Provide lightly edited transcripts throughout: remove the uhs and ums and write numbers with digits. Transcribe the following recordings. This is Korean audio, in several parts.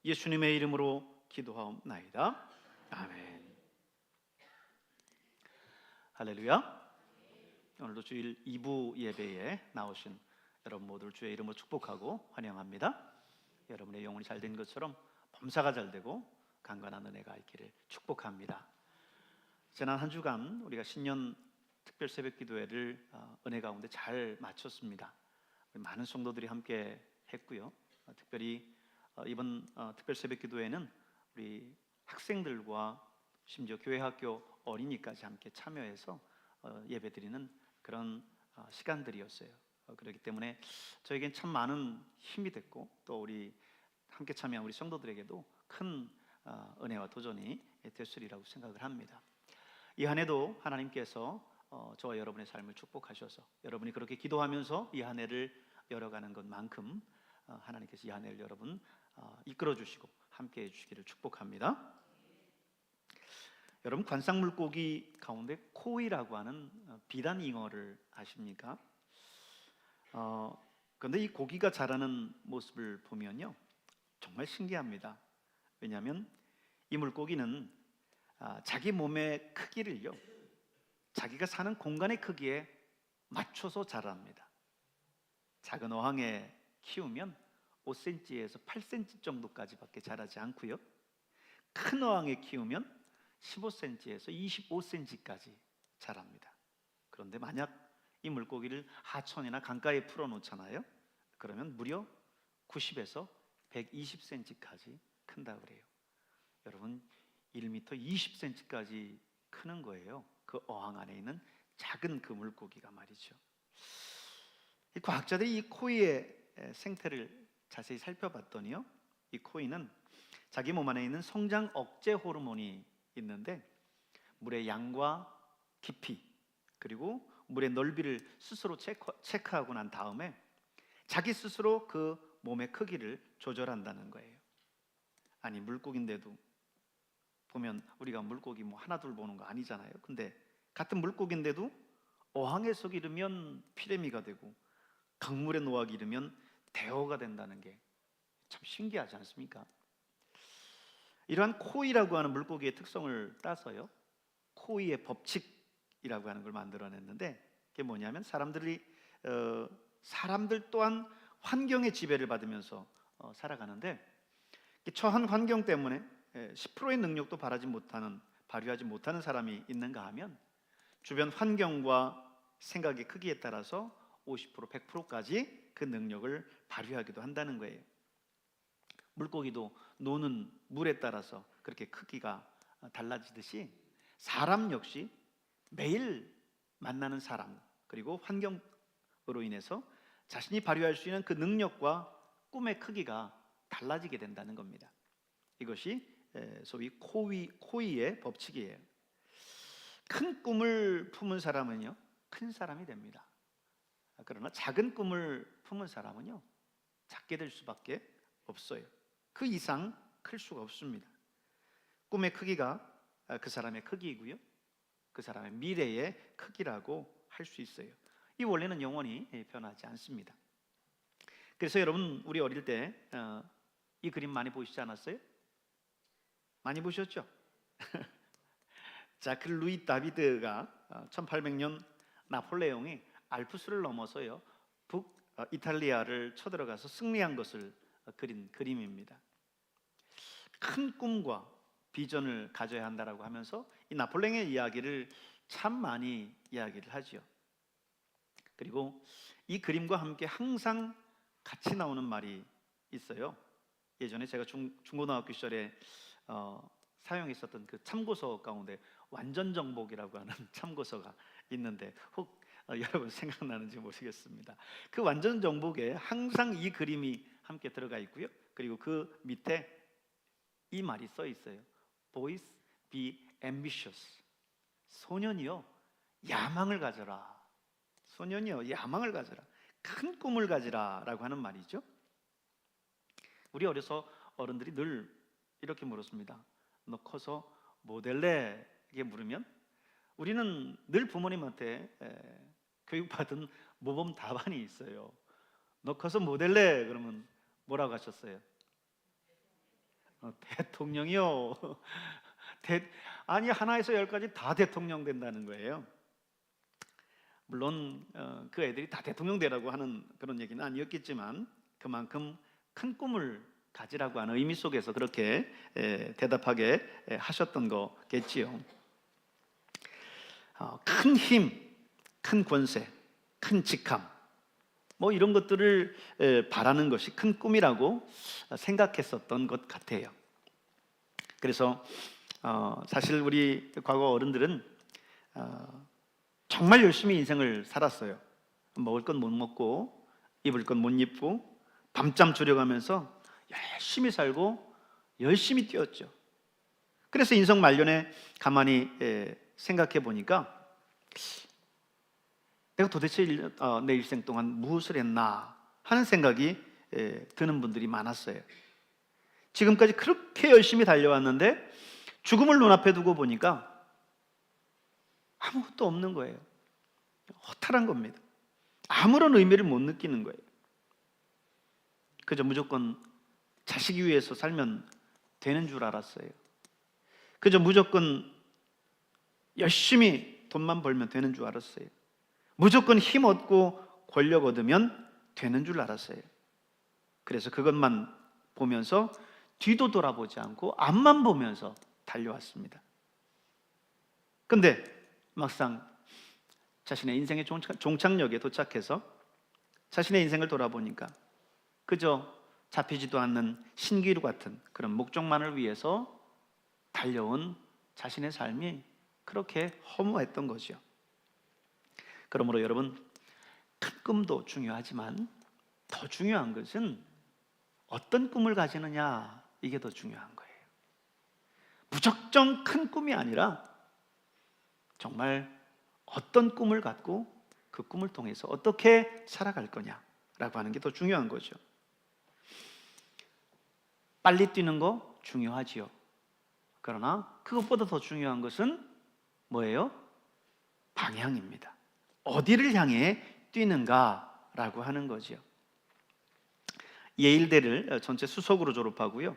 예수님의 이름으로 기도하옵나이다. 아멘. 할렐루야. 오늘도 주일 2부 예배에 나오신 여러분 모두를 주의 이름으로 축복하고 환영합니다. 여러분의 영혼이 잘된 것처럼 범사가 잘되고 강건한 은혜가 있기를 축복합니다. 지난 한 주간 우리가 신년 특별 새벽 기도회를 은혜 가운데 잘 마쳤습니다. 많은 성도들이 함께 했고요. 특별히 이번 특별 새벽 기도회는 우리 학생들과 심지어 교회 학교 어린이까지 함께 참여해서 예배드리는 그런 시간들이었어요. 그렇기 때문에 저에겐 참 많은 힘이 됐고, 또 우리 함께 참여한 우리 성도들에게도 큰 은혜와 도전이 됐으리라고 생각을 합니다. 이 한 해도 하나님께서 저와 여러분의 삶을 축복하셔서 여러분이 그렇게 기도하면서 이 한 해를 열어가는 것만큼 하나님께서 이 한 해를 여러분 이끌어 주시고 함께 해주시기를 축복합니다. 여러분, 관상 물고기 가운데 코이라고 하는 비단잉어를 아십니까? 그런데 이 고기가 자라는 모습을 보면요, 정말 신기합니다. 왜냐하면 이 물고기는 자기 몸의 크기를요, 자기가 사는 공간의 크기에 맞춰서 자랍니다. 작은 어항에 키우면 5cm에서 8cm 정도까지밖에 자라지 않고요, 큰 어항에 키우면 15cm에서 25cm까지 자랍니다. 그런데 만약 이 물고기를 하천이나 강가에 풀어놓잖아요. 그러면 무려 90에서 120cm까지 큰다고 그래요. 여러분, 1m 20cm까지 크는 거예요. 그 어항 안에 있는 작은 그 물고기가 말이죠. 이 과학자들이 이 코이의 생태를 자세히 살펴봤더니요, 이 코이는 자기 몸 안에 있는 성장 억제 호르몬이 있는데 물의 양과 깊이 그리고 물의 넓이를 스스로 체크하고 난 다음에 자기 스스로 그 몸의 크기를 조절한다는 거예요. 아니, 물고기인데도 보면 우리가 물고기 뭐 하나 둘 보는 거 아니잖아요. 근데 같은 물고기인데도 어항에서 기르면 피레미가 되고 강물에 놓아 기르면 대어가 된다는 게 참 신기하지 않습니까? 이러한 코이라고 하는 물고기의 특성을 따서요, 코이의 법칙이라고 하는 걸 만들어냈는데, 그게 뭐냐면 사람들 또한 환경의 지배를 받으면서 살아가는데, 처한 환경 때문에 10%의 능력도 발휘하지 못하는 사람이 있는가 하면 주변 환경과 생각의 크기에 따라서 50%, 100%까지 그 능력을 발휘하기도 한다는 거예요. 물고기도 노는 물에 따라서 그렇게 크기가 달라지듯이 사람 역시 매일 만나는 사람 그리고 환경으로 인해서 자신이 발휘할 수 있는 그 능력과 꿈의 크기가 달라지게 된다는 겁니다. 이것이 소위 코이의 법칙이에요. 큰 꿈을 품은 사람은요, 큰 사람이 됩니다. 그러나 작은 꿈을 품은 사람은요, 작게 될 수밖에 없어요. 그 이상 클 수가 없습니다. 꿈의 크기가 그 사람의 크기이고요, 그 사람의 미래의 크기라고 할 수 있어요. 이 원리는 영원히 변하지 않습니다. 그래서 여러분, 우리 어릴 때 이 그림 많이 보시지 않았어요? 많이 보셨죠? 자크 루이 다비드가 1800년 나폴레옹이 알프스를 넘어서요 북이탈리아를 쳐들어가서 승리한 것을 그린 그림입니다. 큰 꿈과 비전을 가져야 한다라고 하면서 이 나폴레옹의 이야기를 참 많이 이야기를 하죠. 그리고 이 그림과 함께 항상 같이 나오는 말이 있어요. 예전에 제가 중고등학교 시절에 사용했었던 그 참고서 가운데 완전정복이라고 하는 참고서가 있는데 혹 여러분 생각나는지 모르겠습니다. 그 완전정복에 항상 이 그림이 함께 들어가 있고요, 그리고 그 밑에 이 말이 써 있어요. Boys, be ambitious. 소년이요, 야망을 가져라. 소년이요, 야망을 가져라. 큰 꿈을 가지라 라고 하는 말이죠. 우리 어려서 어른들이 늘 이렇게 물었습니다. 너 커서 뭐 될래? 이게 물으면 우리는 늘 부모님한테 교육받은 모범 답안이 있어요. 너 커서 뭐 될래? 그러면 뭐라고 하셨어요? 대통령이요. 아니 하나에서 열까지 다 대통령 된다는 거예요. 물론 그 애들이 다 대통령 되라고 하는 그런 얘기는 아니었겠지만 그만큼 큰 꿈을 가지라고 하는 의미 속에서 그렇게 대답하게 하셨던 거겠지요. 큰 힘, 큰 권세, 큰 직함, 뭐 이런 것들을 바라는 것이 큰 꿈이라고 생각했었던 것 같아요. 그래서 사실 우리 과거 어른들은 정말 열심히 인생을 살았어요. 먹을 건 못 먹고 입을 건 못 입고 밤잠 줄여가면서 열심히 살고 열심히 뛰었죠. 그래서 인생 말년에 가만히 생각해 보니까 내가 도대체 내 일생 동안 무엇을 했나 하는 생각이 드는 분들이 많았어요. 지금까지 그렇게 열심히 달려왔는데 죽음을 눈앞에 두고 보니까 아무것도 없는 거예요. 허탈한 겁니다. 아무런 의미를 못 느끼는 거예요. 그저 무조건 자식이 위해서 살면 되는 줄 알았어요. 그저 무조건 열심히 돈만 벌면 되는 줄 알았어요. 무조건 힘 얻고 권력 얻으면 되는 줄 알았어요. 그래서 그것만 보면서 뒤도 돌아보지 않고 앞만 보면서 달려왔습니다. 근데 막상 자신의 인생의 종착역에 도착해서 자신의 인생을 돌아보니까 그저 잡히지도 않는 신기루 같은 그런 목적만을 위해서 달려온 자신의 삶이 그렇게 허무했던 거죠. 그러므로 여러분, 큰 꿈도 중요하지만 더 중요한 것은 어떤 꿈을 가지느냐, 이게 더 중요한 거예요. 무작정 큰 꿈이 아니라 정말 어떤 꿈을 갖고 그 꿈을 통해서 어떻게 살아갈 거냐라고 하는 게 더 중요한 거죠. 빨리 뛰는 거 중요하지요. 그러나 그것보다 더 중요한 것은 뭐예요? 방향입니다. 어디를 향해 뛰는가라고 하는 거죠. 예일대를 전체 수석으로 졸업하고요,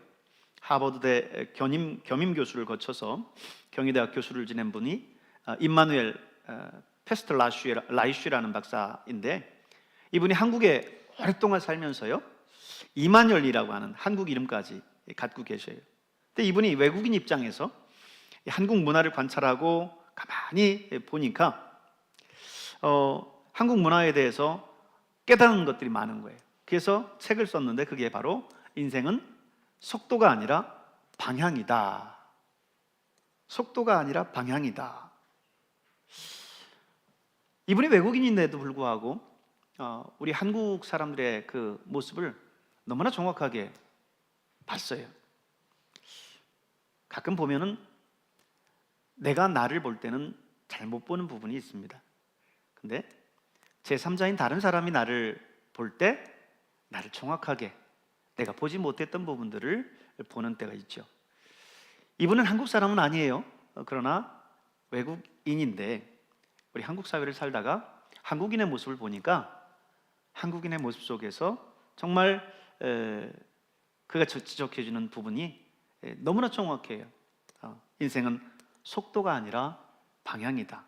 하버드대 겸임 교수를 거쳐서 경희대학 교수를 지낸 분이 임마누엘 페스트라슈라는 박사인데, 이분이 한국에 오랫동안 살면서요 이만열이라고 하는 한국 이름까지 갖고 계셔요. 근데 이분이 외국인 입장에서 한국 문화를 관찰하고 가만히 보니까 한국 문화에 대해서 깨닫는 것들이 많은 거예요. 그래서 책을 썼는데 그게 바로 인생은 속도가 아니라 방향이다. 속도가 아니라 방향이다. 이분이 외국인인데도 불구하고 우리 한국 사람들의 그 모습을 너무나 정확하게 봤어요. 가끔 보면은 내가 나를 볼 때는 잘못 보는 부분이 있습니다. 근데 제3자인 다른 사람이 나를 볼 때 나를 정확하게 내가 보지 못했던 부분들을 보는 때가 있죠. 이분은 한국 사람은 아니에요. 그러나 외국인인데 우리 한국 사회를 살다가 한국인의 모습을 보니까 한국인의 모습 속에서 정말 그가 지적해주는 부분이 너무나 정확해요. 인생은 속도가 아니라 방향이다.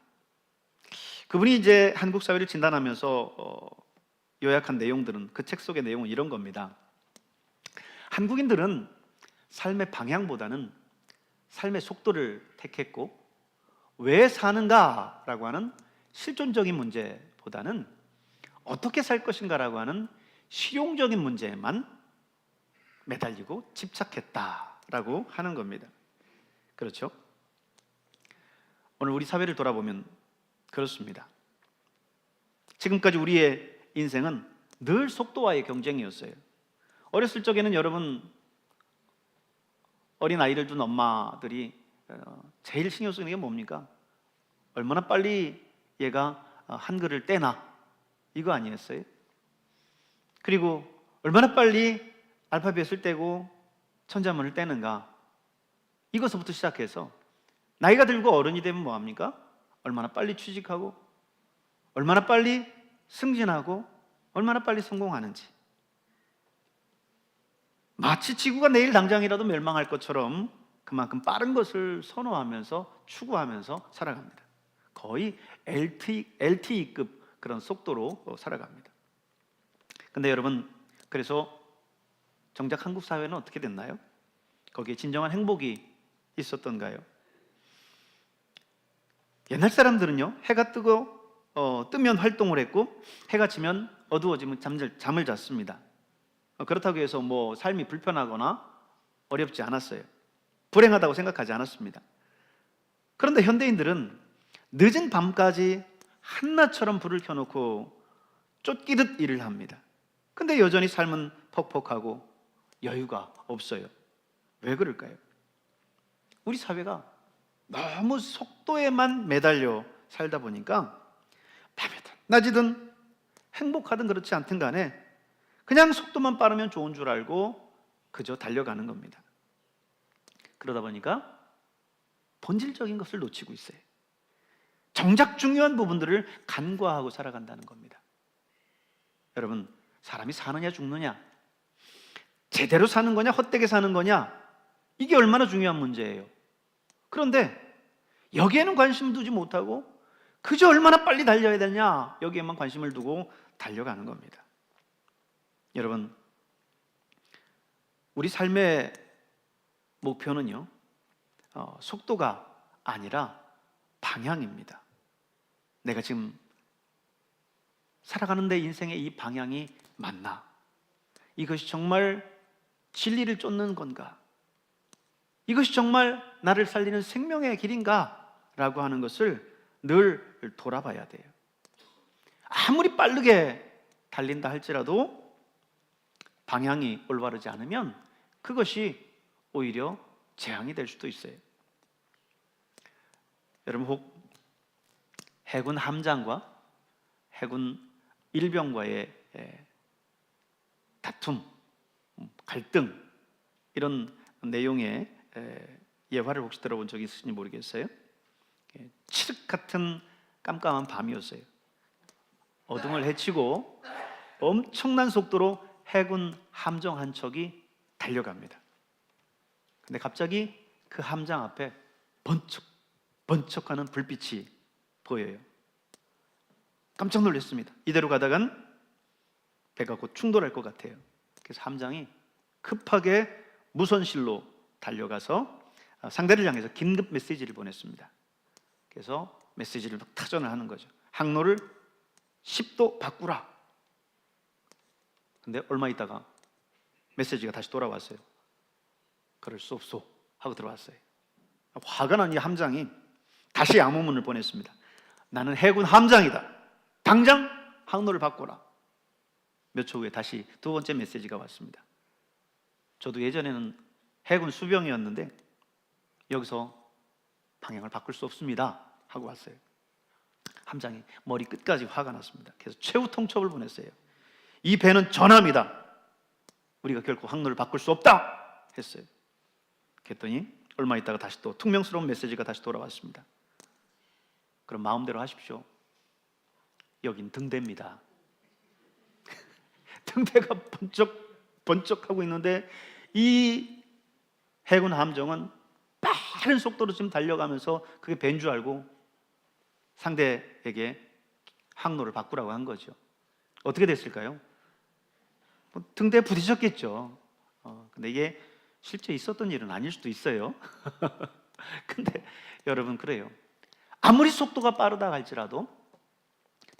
그분이 이제 한국 사회를 진단하면서 요약한 내용들은, 그 책 속의 내용은 이런 겁니다. 한국인들은 삶의 방향보다는 삶의 속도를 택했고, 왜 사는가라고 하는 실존적인 문제보다는 어떻게 살 것인가라고 하는 실용적인 문제에만 매달리고 집착했다라고 하는 겁니다. 그렇죠? 오늘 우리 사회를 돌아보면 그렇습니다. 지금까지 우리의 인생은 늘 속도와의 경쟁이었어요. 어렸을 적에는 여러분, 어린 아이를 둔 엄마들이 제일 신경 쓰는 게 뭡니까? 얼마나 빨리 얘가 한글을 떼나, 이거 아니었어요? 그리고 얼마나 빨리 알파벳을 떼고 천자문을 떼는가, 이것부터 시작해서 나이가 들고 어른이 되면 뭐합니까? 얼마나 빨리 취직하고 얼마나 빨리 승진하고 얼마나 빨리 성공하는지, 마치 지구가 내일 당장이라도 멸망할 것처럼 그만큼 빠른 것을 선호하면서 추구하면서 살아갑니다. 거의 LTE급 그런 속도로 살아갑니다. 근데 여러분, 그래서 정작 한국 사회는 어떻게 됐나요? 거기에 진정한 행복이 있었던가요? 옛날 사람들은요, 해가 뜨면 활동을 했고 해가 지면 어두워지면 잠을 잤습니다. 그렇다고 해서 뭐 삶이 불편하거나 어렵지 않았어요. 불행하다고 생각하지 않았습니다. 그런데 현대인들은 늦은 밤까지 한낮처럼 불을 켜놓고 쫓기듯 일을 합니다. 근데 여전히 삶은 퍽퍽하고 여유가 없어요. 왜 그럴까요? 우리 사회가 너무 속도에만 매달려 살다 보니까 밤이든 낮이든 행복하든 그렇지 않든 간에 그냥 속도만 빠르면 좋은 줄 알고 그저 달려가는 겁니다. 그러다 보니까 본질적인 것을 놓치고 있어요. 정작 중요한 부분들을 간과하고 살아간다는 겁니다. 여러분, 사람이 사느냐 죽느냐, 제대로 사는 거냐 헛되게 사는 거냐, 이게 얼마나 중요한 문제예요. 그런데 여기에는 관심 두지 못하고 그저 얼마나 빨리 달려야 되냐, 여기에만 관심을 두고 달려가는 겁니다. 여러분, 우리 삶의 목표는요, 속도가 아니라 방향입니다. 내가 지금 살아가는 내 인생의 이 방향이 맞나? 이것이 정말 진리를 쫓는 건가? 이것이 정말 나를 살리는 생명의 길인가? 라고 하는 것을 늘 돌아봐야 돼요. 아무리 빠르게 달린다 할지라도 방향이 올바르지 않으면 그것이 오히려 재앙이 될 수도 있어요. 여러분, 혹 해군 함장과 해군 일병과의 다툼, 갈등, 이런 내용의 예화를 혹시 들어본 적이 있으신지 모르겠어요. 칠흑 같은 깜깜한 밤이었어요. 어둠을 헤치고 엄청난 속도로 해군 함정 한 척이 달려갑니다. 근데 갑자기 그 함장 앞에 번쩍하는 불빛이 보여요. 깜짝 놀랐습니다. 이대로 가다간 배가 곧 충돌할 것 같아요. 그래서 함장이 급하게 무선실로 달려가서 상대를 향해서 긴급 메시지를 보냈습니다. 그래서 메시지를 막 타전을 하는 거죠. 항로를 10도 바꾸라. 근데 얼마 있다가 메시지가 다시 돌아왔어요. 그럴 수 없소 하고 들어왔어요. 화가 난 이 함장이 다시 암호문을 보냈습니다. 나는 해군 함장이다. 당장 항로를 바꿔라. 몇 초 후에 다시 두 번째 메시지가 왔습니다. 저도 예전에는 해군 수병이었는데 여기서 방향을 바꿀 수 없습니다 하고 왔어요. 함장이 머리 끝까지 화가 났습니다. 그래서 최후 통첩을 보냈어요. 이 배는 전함이다. 우리가 결코 항로를 바꿀 수 없다 했어요. 그랬더니 얼마 있다가 다시 또 퉁명스러운 메시지가 다시 돌아왔습니다. 그럼 마음대로 하십시오. 여긴 등대입니다. 등대가 번쩍하고 있는데 이 해군 함정은 빠른 속도로 지금 달려가면서 그게 배인 줄 알고 상대에게 항로를 바꾸라고 한 거죠. 어떻게 됐을까요? 등대에 부딪혔겠죠. 근데 이게 실제 있었던 일은 아닐 수도 있어요. 근데 여러분, 그래요. 아무리 속도가 빠르다 할지라도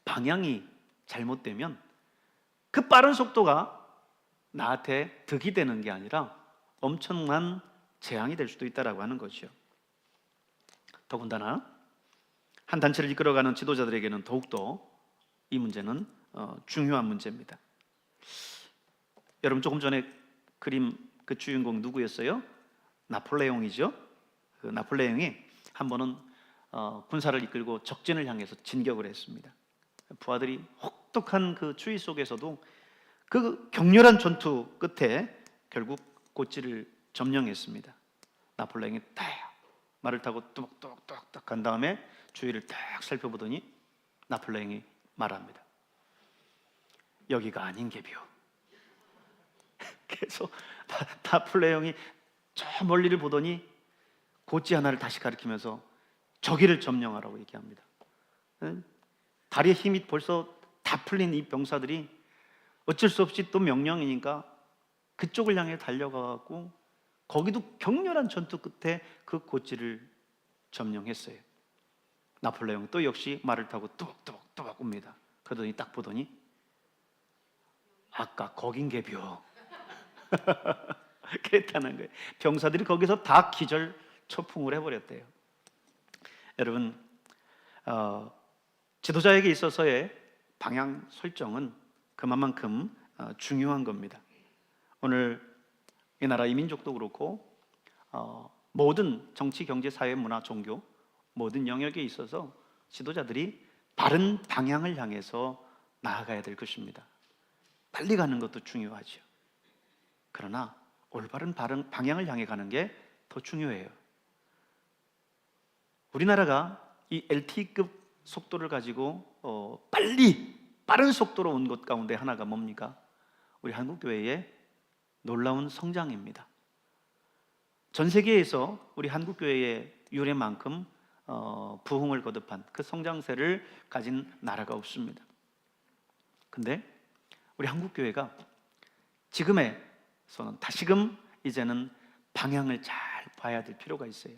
방향이 잘못되면 그 빠른 속도가 나한테 득이 되는 게 아니라 엄청난 재앙이 될 수도 있다라고 하는 거죠. 더군다나 한 단체를 이끌어가는 지도자들에게는 더욱더 이 문제는 중요한 문제입니다. 여러분, 조금 전에 그림 그 주인공 누구였어요? 나폴레옹이죠. 그 나폴레옹이 한 번은 군사를 이끌고 적진을 향해서 진격을 했습니다. 부하들이 혹독한 그 추위 속에서도 그 격렬한 전투 끝에 결국 고지를 점령했습니다. 나폴레옹이 딱 말을 타고 뚝뚝뚝뚝 간 다음에 주위를 딱 살펴보더니 나폴레옹이 말합니다. 여기가 아닌 게비요. 그래서 나폴레옹이 저 멀리를 보더니 고치 하나를 다시 가리키면서 저기를 점령하라고 얘기합니다. 다리에 힘이 벌써 다 풀린 이 병사들이 어쩔 수 없이 또 명령이니까 그쪽을 향해 달려가고 거기도 격렬한 전투 끝에 그 고지를 점령했어요. 나폴레옹 또 역시 말을 타고 뚜벅뚜벅 옵니다. 그러더니 딱 보더니 아까 거긴 개벼 그랬다는 거예요. 병사들이 거기서 다 기절 초풍을 해버렸대요. 여러분, 지도자에게 있어서의 방향 설정은 그만큼 중요한 겁니다. 오늘 이 나라 이 민족도 그렇고 모든 정치, 경제, 사회, 문화, 종교 모든 영역에 있어서 지도자들이 바른 방향을 향해서 나아가야 될 것입니다. 빨리 가는 것도 중요하죠. 그러나 올바른 방향을 향해 가는 게 더 중요해요. 우리나라가 이 LTE급 속도를 가지고 빠른 속도로 온 것 가운데 하나가 뭡니까? 우리 한국교회의 놀라운 성장입니다. 전 세계에서 우리 한국교회의 유래만큼 부흥을 거듭한 그 성장세를 가진 나라가 없습니다. 근데 우리 한국교회가 지금에서는 다시금 이제는 방향을 잘 봐야 될 필요가 있어요.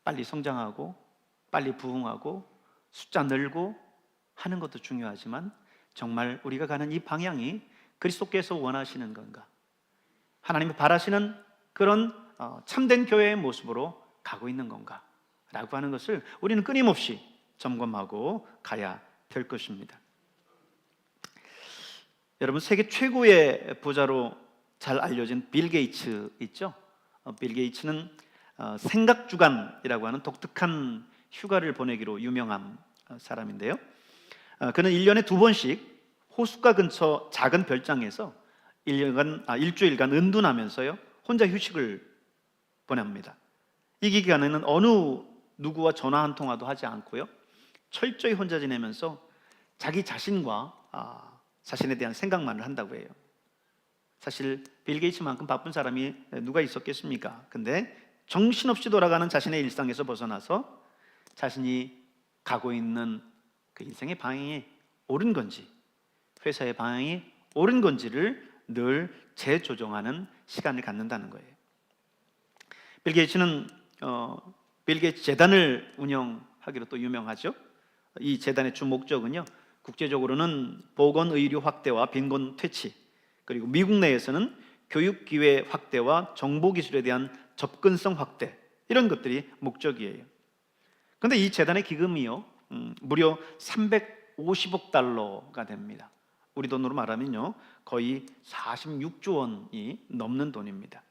빨리 성장하고 빨리 부흥하고 숫자 늘고 하는 것도 중요하지만 정말 우리가 가는 이 방향이 그리스도께서 원하시는 건가? 하나님이 바라시는 그런 참된 교회의 모습으로 가고 있는 건가? 라고 하는 것을 우리는 끊임없이 점검하고 가야 될 것입니다. 여러분, 세계 최고의 부자로 잘 알려진 빌 게이츠 있죠? 빌 게이츠는 생각주간이라고 하는 독특한 휴가를 보내기로 유명한 사람인데요. 그는 1년에 2번씩 호숫가 근처 작은 별장에서 일주일간 은둔하면서요 혼자 휴식을 보냅니다. 이 기간에는 어느 누구와 전화 한 통화도 하지 않고요 철저히 혼자 지내면서 자기 자신과 자신에 대한 생각만을 한다고 해요. 사실 빌 게이츠만큼 바쁜 사람이 누가 있었겠습니까? 근데 정신없이 돌아가는 자신의 일상에서 벗어나서 자신이 가고 있는 그 인생의 방향이 옳은 건지, 회사의 방향이 옳은 건지를 늘 재조정하는 시간을 갖는다는 거예요. 빌 게이츠는 빌 게이츠 재단을 운영하기로 또 유명하죠. 이 재단의 주 목적은요, 국제적으로는 보건의료 확대와 빈곤 퇴치, 그리고 미국 내에서는 교육 기회 확대와 정보 기술에 대한 접근성 확대, 이런 것들이 목적이에요. 그런데 이 재단의 기금이요 무려 350억 달러가 됩니다. 우리 돈으로 말하면요 거의 46조 원이 넘는 돈입니다.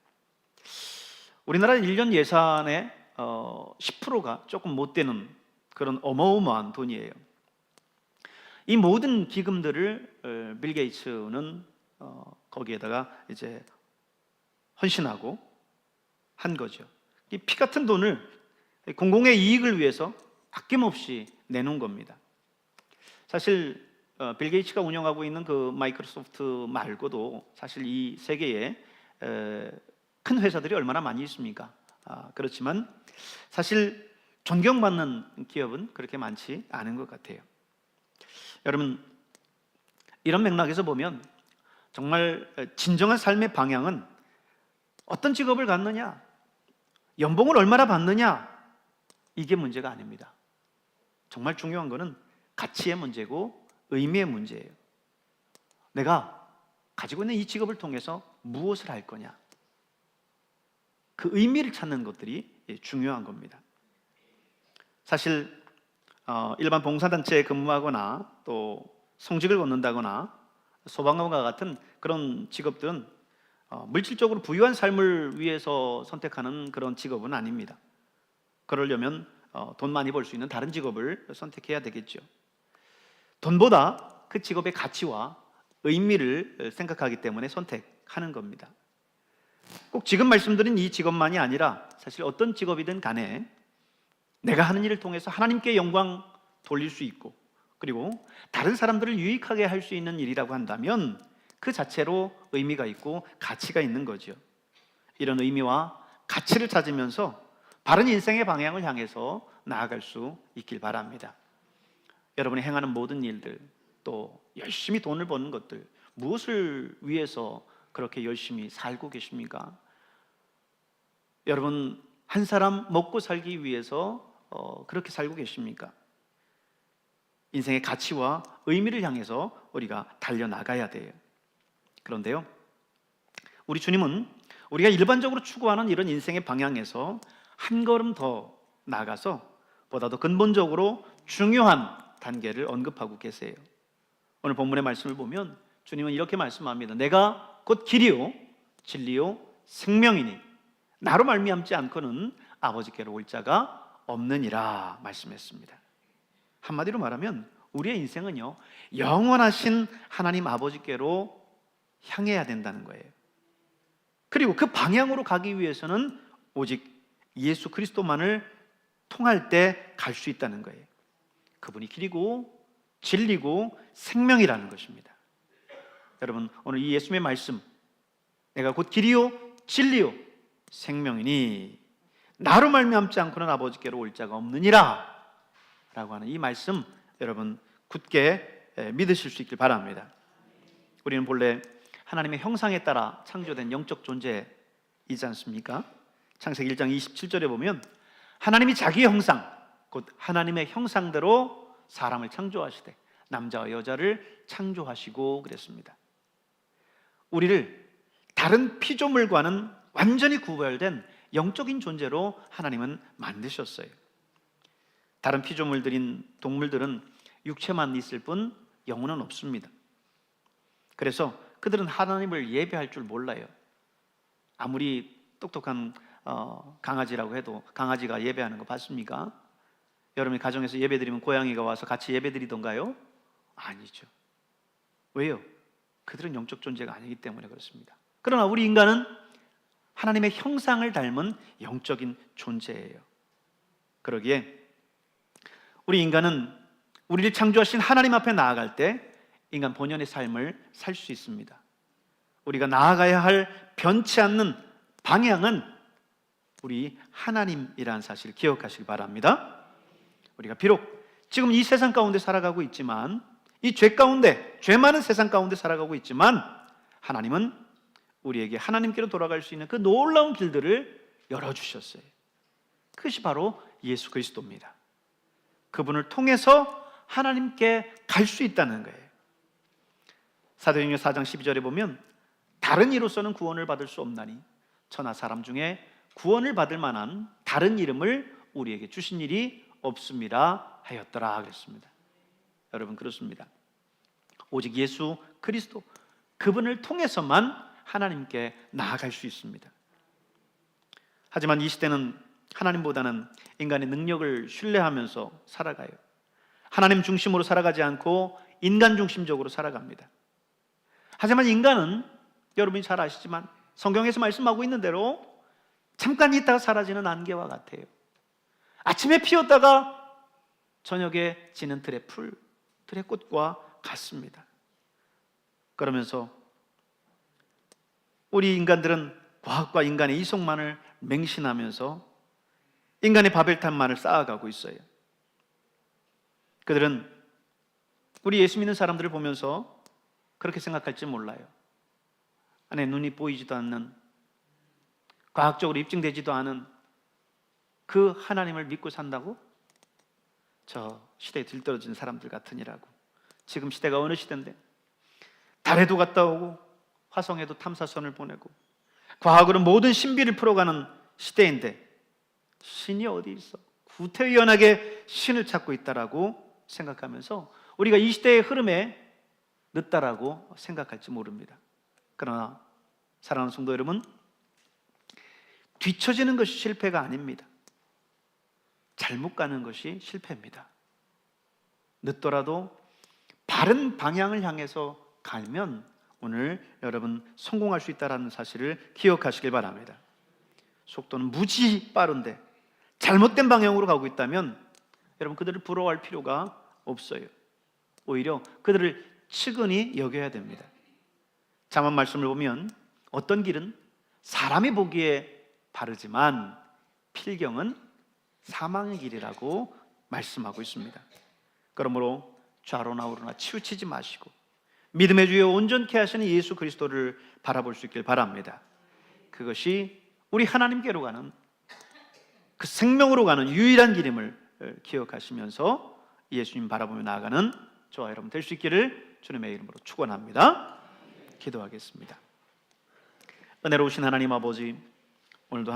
우리나라 1년 예산의 10%가 조금 못 되는 그런 어마어마한 돈이에요. 이 모든 기금들을 빌 게이츠는 거기에다가 이제 헌신하고 한 거죠. 이 피 같은 돈을 공공의 이익을 위해서 아낌없이 내놓은 겁니다. 사실 빌 게이츠가 운영하고 있는 그 마이크로소프트 말고도 사실 이 세계에 큰 회사들이 얼마나 많이 있습니까? 그렇지만 사실 존경받는 기업은 그렇게 많지 않은 것 같아요. 여러분, 이런 맥락에서 보면 정말 진정한 삶의 방향은 어떤 직업을 갖느냐, 연봉을 얼마나 받느냐, 이게 문제가 아닙니다. 정말 중요한 것은 가치의 문제고 의미의 문제예요. 내가 가지고 있는 이 직업을 통해서 무엇을 할 거냐, 그 의미를 찾는 것들이 중요한 겁니다. 사실 일반 봉사단체에 근무하거나 또 성직을 거둔다거나 소방관과 같은 그런 직업들은 물질적으로 부유한 삶을 위해서 선택하는 그런 직업은 아닙니다. 그러려면 돈 많이 벌 수 있는 다른 직업을 선택해야 되겠죠. 돈보다 그 직업의 가치와 의미를 생각하기 때문에 선택하는 겁니다. 꼭 지금 말씀드린 이 직업만이 아니라 사실 어떤 직업이든 간에 내가 하는 일을 통해서 하나님께 영광 돌릴 수 있고, 그리고 다른 사람들을 유익하게 할 수 있는 일이라고 한다면 그 자체로 의미가 있고 가치가 있는 거죠. 이런 의미와 가치를 찾으면서 바른 인생의 방향을 향해서 나아갈 수 있길 바랍니다. 여러분이 행하는 모든 일들, 또 열심히 돈을 버는 것들, 무엇을 위해서 그렇게 열심히 살고 계십니까? 여러분, 한 사람 먹고 살기 위해서 그렇게 살고 계십니까? 인생의 가치와 의미를 향해서 우리가 달려나가야 돼요. 그런데요, 우리 주님은 우리가 일반적으로 추구하는 이런 인생의 방향에서 한 걸음 더 나아가서 보다 더 근본적으로 중요한 단계를 언급하고 계세요. 오늘 본문의 말씀을 보면 주님은 이렇게 말씀합니다. 내가 곧 길이요 진리요 생명이니 나로 말미암지 않고는 아버지께로 올 자가 없느니라 말씀했습니다. 한마디로 말하면 우리의 인생은요, 영원하신 하나님 아버지께로 향해야 된다는 거예요. 그리고 그 방향으로 가기 위해서는 오직 예수 그리스도만을 통할 때 갈 수 있다는 거예요. 그분이 길이고 진리고 생명이라는 것입니다. 여러분, 오늘 이 예수님의 말씀, 내가 곧 길이요 진리요 생명이니 나로 말미암지 않고는 아버지께로 올 자가 없느니라 라고 하는 이 말씀, 여러분 굳게 믿으실 수 있길 바랍니다. 우리는 본래 하나님의 형상에 따라 창조된 영적 존재이지 않습니까? 창세기 1장 27절에 보면 하나님이 자기의 형상, 곧 하나님의 형상대로 사람을 창조하시되 남자와 여자를 창조하시고 그랬습니다. 우리를 다른 피조물과는 완전히 구별된 영적인 존재로 하나님은 만드셨어요. 다른 피조물들인 동물들은 육체만 있을 뿐 영혼은 없습니다. 그래서 그들은 하나님을 예배할 줄 몰라요. 아무리 똑똑한 강아지라고 해도 강아지가 예배하는 거 봤습니까? 여러분이 가정에서 예배드리면 고양이가 와서 같이 예배드리던가요? 아니죠. 왜요? 그들은 영적 존재가 아니기 때문에 그렇습니다. 그러나 우리 인간은 하나님의 형상을 닮은 영적인 존재예요. 그러기에 우리 인간은 우리를 창조하신 하나님 앞에 나아갈 때 인간 본연의 삶을 살 수 있습니다. 우리가 나아가야 할 변치 않는 방향은 우리 하나님이라는 사실을 기억하시기 바랍니다. 우리가 비록 지금 이 세상 가운데 살아가고 있지만, 이 죄 가운데, 죄 많은 세상 가운데 살아가고 있지만, 하나님은 우리에게 하나님께로 돌아갈 수 있는 그 놀라운 길들을 열어주셨어요. 그것이 바로 예수 그리스도입니다. 그분을 통해서 하나님께 갈 수 있다는 거예요. 사도행전 4장 12절에 보면 다른 이로서는 구원을 받을 수 없나니 천하 사람 중에 구원을 받을 만한 다른 이름을 우리에게 주신 일이 없습니다 하였더라 그랬습니다. 여러분, 그렇습니다. 오직 예수 그리스도, 그분을 통해서만 하나님께 나아갈 수 있습니다. 하지만 이 시대는 하나님보다는 인간의 능력을 신뢰하면서 살아가요. 하나님 중심으로 살아가지 않고 인간 중심적으로 살아갑니다. 하지만 인간은 여러분이 잘 아시지만 성경에서 말씀하고 있는 대로 잠깐 있다가 사라지는 안개와 같아요. 아침에 피었다가 저녁에 지는 들의 풀, 들의 꽃과 같습니다. 그러면서 우리 인간들은 과학과 인간의 이성만을 맹신하면서 인간의 바벨탑만을 쌓아가고 있어요. 그들은 우리 예수 믿는 사람들을 보면서 그렇게 생각할지 몰라요. 안에 눈이 보이지도 않는, 과학적으로 입증되지도 않은 그 하나님을 믿고 산다고? 저 시대에 들떨어진 사람들 같으니라고. 지금 시대가 어느 시대인데 달에도 갔다 오고 화성에도 탐사선을 보내고 과학으로 모든 신비를 풀어가는 시대인데 신이 어디 있어? 구태의연하게 신을 찾고 있다라고 생각하면서 우리가 이 시대의 흐름에 늦다라고 생각할지 모릅니다. 그러나 사랑하는 성도 여러분, 뒤처지는 것이 실패가 아닙니다. 잘못 가는 것이 실패입니다. 늦더라도 바른 방향을 향해서 가면 오늘 여러분 성공할 수 있다는 사실을 기억하시길 바랍니다. 속도는 무지 빠른데 잘못된 방향으로 가고 있다면 여러분 그들을 부러워할 필요가 없어요. 오히려 그들을 측은히 여겨야 됩니다. 잠언 말씀을 보면 어떤 길은 사람이 보기에 바르지만 필경은 사망의 길이라고 말씀하고 있습니다. 그러므로 좌로나 우로나 치우치지 마시고 믿음의 주여 온전케 하시는 예수 그리스도를 바라볼 수 있길 바랍니다. 그것이 우리 하나님께로 가는, 그 생명으로 가는 유일한 길임을 기억하시면서 예수님 바라보며 나아가는 저와 여러분 될 수 있기를 주님의 이름으로 축원합니다. 기도하겠습니다. 은혜로우신 하나님 아버지, 오늘도